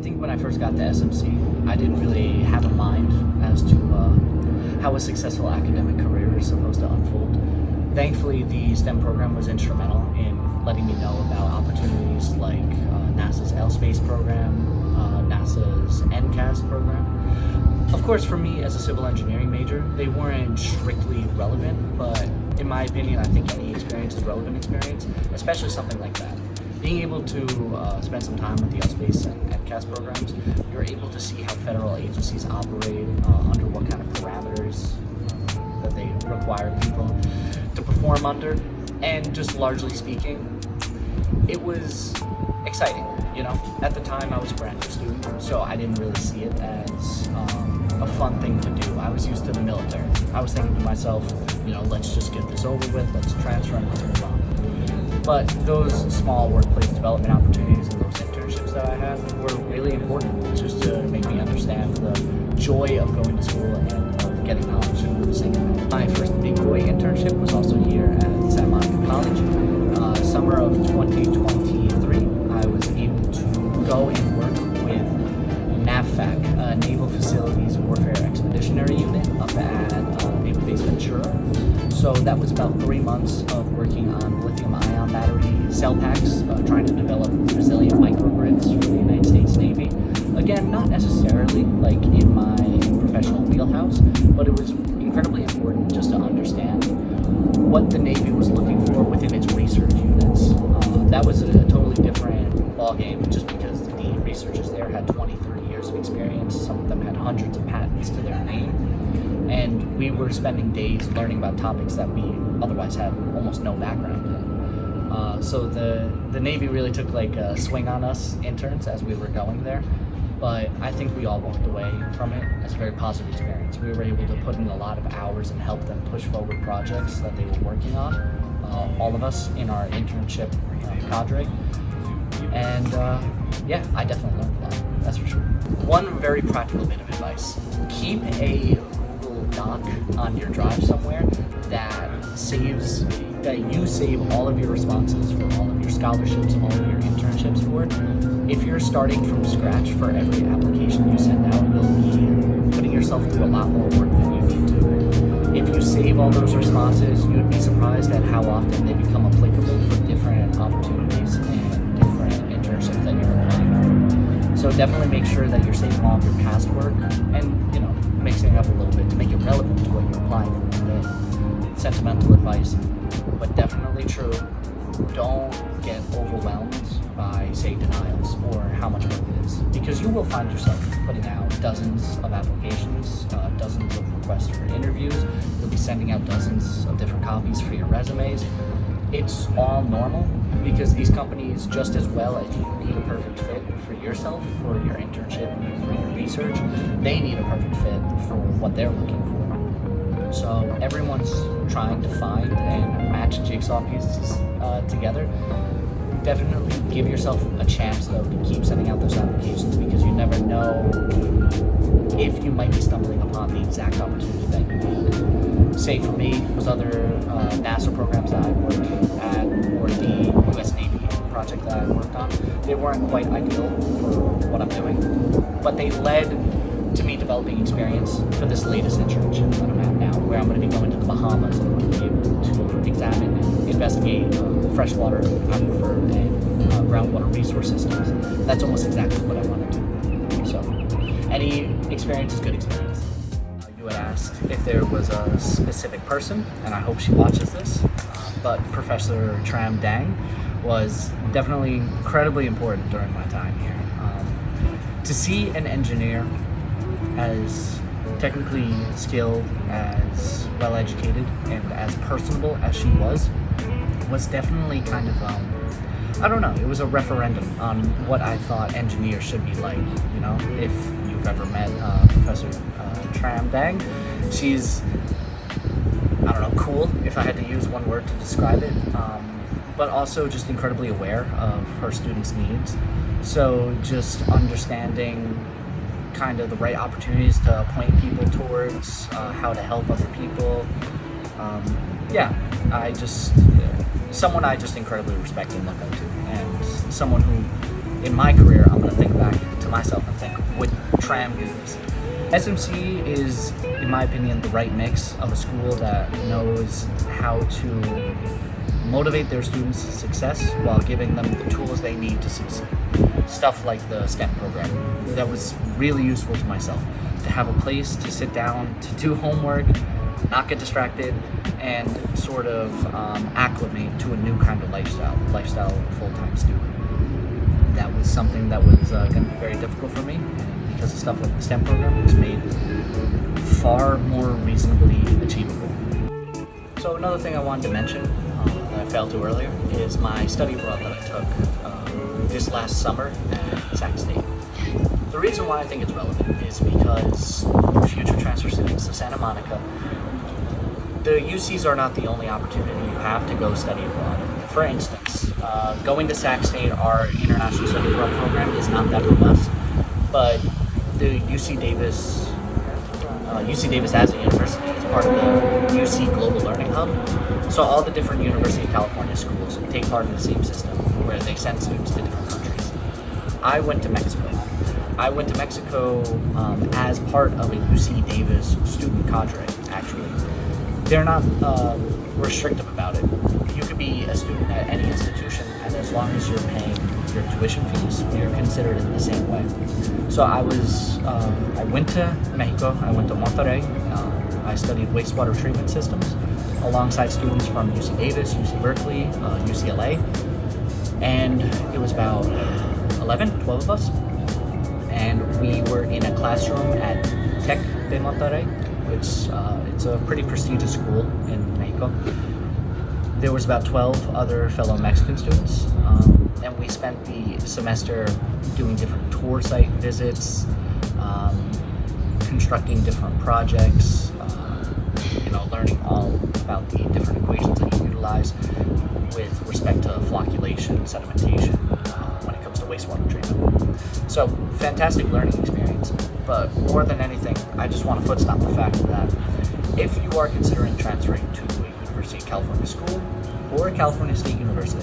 think when I first got to SMC, I didn't really have a mind as to how a successful academic career is supposed to unfold. Thankfully, the STEM program was instrumental in letting me know about opportunities like NASA's L-Space program, NASA's NCAS program. Of course, for me as a civil engineering major, they weren't strictly relevant, but in my opinion, I think any experience is relevant experience, especially something like that. Being able to spend some time with the L-Space and NCAS programs, you're able to see how federal agencies operate, under what kind of parameters that they require people to perform under, and just largely speaking, it was exciting. You know, at the time I was a brand new student, so I didn't really see it as a fun thing to do. I was used to the military. I was thinking to myself, you know, let's just get this over with, let's transfer and let's move on. But those small workplace development opportunities and those internships that I had were really important, just to make me understand the joy of going to school and of getting knowledge for the sake of it. My first big boy internship was also here at Santa Monica College. Summer of 2023, I was able to go and work with NAVFAC, Naval Facilities Warfare Expeditionary Unit up at Naval Base Ventura. So that was about 3 months of working on lithium-ion battery cell packs, trying to develop resilient microgrids for the United States Navy. Again, not necessarily like in my professional wheelhouse, but it was incredibly important just to understand what the Navy was looking for within its research units. That was a totally different ballgame, just because the researchers there had 20, 30 years of experience. Some of them had hundreds of patents to their name. And we were spending days learning about topics that we otherwise had almost no background in. So the Navy really took like a swing on us interns as we were going there. But I think we all walked away from it as a very positive experience. We were able to put in a lot of hours and help them push forward projects that they were working on, all of us in our internship cadre. And yeah, I definitely learned a lot, that's for sure. One very practical bit of advice: keep a Google Doc on your drive somewhere that you save all of your responses for all of your scholarships, all of your internships for. If you're starting from scratch for every application you send out, you'll be putting yourself through a lot more work than you need to. If you save all those responses, you'd be surprised at how often they become applicable for different opportunities and different internships that you're applying for. So definitely make sure that you're saving all of your past work and, you know, mixing it up a little bit to make it relevant to what you're applying for today. Sentimental advice, but definitely true. Don't get overwhelmed by, say, denials or how much work it is, because you will find yourself putting out dozens of applications, dozens of requests for interviews. You'll be sending out dozens of different copies for your resumes. It's all normal, because these companies, just as well as you need a perfect fit for yourself, for your internship, for your research, they need a perfect fit for what they're looking for. So everyone's trying to find and match jigsaw pieces together. Definitely give yourself a chance, though, to keep sending out those applications, because you never know if you might be stumbling upon the exact opportunity that you need. Say for me, those other NASA programs that I worked at, or the US Navy project that I worked on, they weren't quite ideal for what I'm doing, but they led to me developing experience for this latest internship that I'm at now, where I'm going to be going to the Bahamas and I'm going to be able to examine and investigate freshwater aquifer and groundwater resource systems. That's almost exactly what I want to do. So any experience is good experience. You had asked if there was a specific person, and I hope she watches this, but Professor Tram Dang was definitely incredibly important during my time here. To see an engineer as technically skilled, as well educated, and as personable as she was definitely kind of, I don't know, it was a referendum on what I thought engineers should be like. You know, if you've ever met Professor Tram Dang, she's, I don't know, cool, if I had to use one word to describe it, but also just incredibly aware of her students' needs. So just understanding kind of the right opportunities to point people towards, how to help other people. Someone I just incredibly respect and look up to, and someone who, in my career, I'm going to think back to myself cram goons. SMC is, in my opinion, the right mix of a school that knows how to motivate their students to success while giving them the tools they need to succeed. Stuff like the STEM program. That was really useful to myself. To have a place to sit down, to do homework, not get distracted, and sort of acclimate to a new kind of lifestyle of a full-time student. That was something that was going to be very difficult for me, and because of stuff like the STEM program, it was made far more reasonably achievable. So another thing I wanted to mention that I failed to earlier is my study abroad that I took this last summer at Sac State. The reason why I think it's relevant is because future transfer students to Santa Monica, the UCs are not the only opportunity you have to go study abroad. For instance, going to Sac State, our international study abroad program is not that robust, but the UC Davis as a university is part of the UC Global Learning Hub. So all the different University of California schools take part in the same system where they send students to different countries. I went to Mexico. As part of a UC Davis student cadre, actually. They're not restrictive about it. You could be a student at any institution, and as long as you're paying your tuition fees, you're considered in the same way. So I went to Mexico, I went to Monterrey, I studied wastewater treatment systems alongside students from UC Davis, UC Berkeley, UCLA, and it was about 12 of us. And we were in a classroom at Tec de Monterrey, which it's a pretty prestigious school in Mexico. There was about 12 other fellow Mexican students, and we spent the semester doing different tour site visits, constructing different projects, learning all about the different equations that you utilize with respect to flocculation, sedimentation, when it comes to wastewater treatment. So, fantastic learning experience, but more than anything, I just want to footstop the fact that if you are considering transferring to a University of California school or a California State University,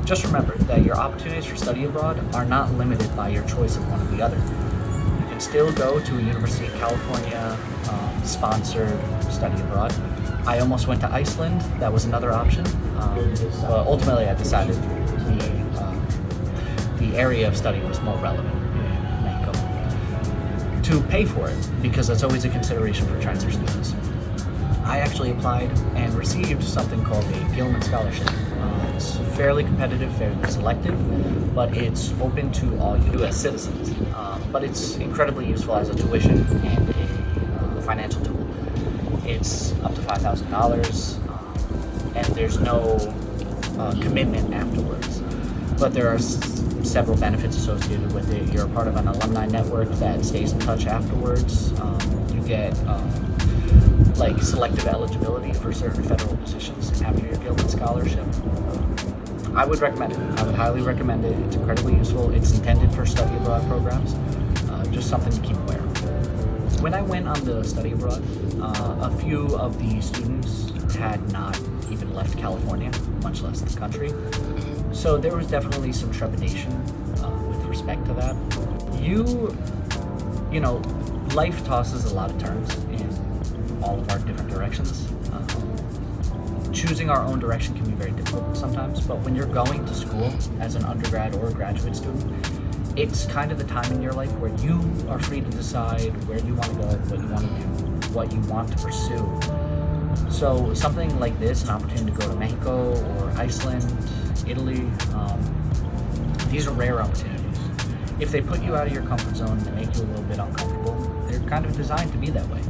just remember that your opportunities for study abroad are not limited by your choice of one or the other. You can still go to a University of California sponsored study abroad. I almost went to Iceland. That was another option, but ultimately I decided the area of study was more relevant in Mexico. To pay for it, because that's always a consideration for transfer students, I actually applied and received something called a Gilman Scholarship. It's fairly competitive, fairly selective, but it's open to all U.S. citizens. But it's incredibly useful as a tuition and a financial tool. It's up to $5,000, and there's no commitment afterwards. But there are several benefits associated with it. You're a part of an alumni network that stays in touch afterwards. You get selective eligibility for certain federal positions after your Gilman Scholarship. I would recommend it. I would highly recommend it. It's incredibly useful. It's intended for study abroad programs. Just something to keep aware of. When I went on the study abroad, a few of the students had not even left California, much less the country. So there was definitely some trepidation with respect to that. Life tosses a lot of turns in all of our different directions. Choosing our own direction can be very difficult sometimes, but when you're going to school as an undergrad or a graduate student, it's kind of the time in your life where you are free to decide where you want to go, what you want to do, what you want to pursue. So something like this, an opportunity to go to Mexico or Iceland, Italy, these are rare opportunities. If they put you out of your comfort zone and make you a little bit uncomfortable, they're kind of designed to be that way.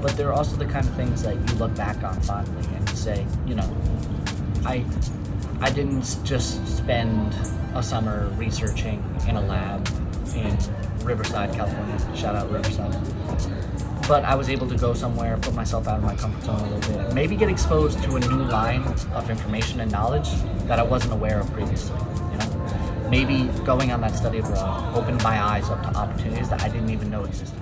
But they're also the kind of things that you look back on fondly and say, I didn't just spend a summer researching in a lab in Riverside, California. Shout out Riverside. But I was able to go somewhere, put myself out of my comfort zone a little bit, maybe get exposed to a new line of information and knowledge that I wasn't aware of previously. Maybe going on that study abroad opened my eyes up to opportunities that I didn't even know existed.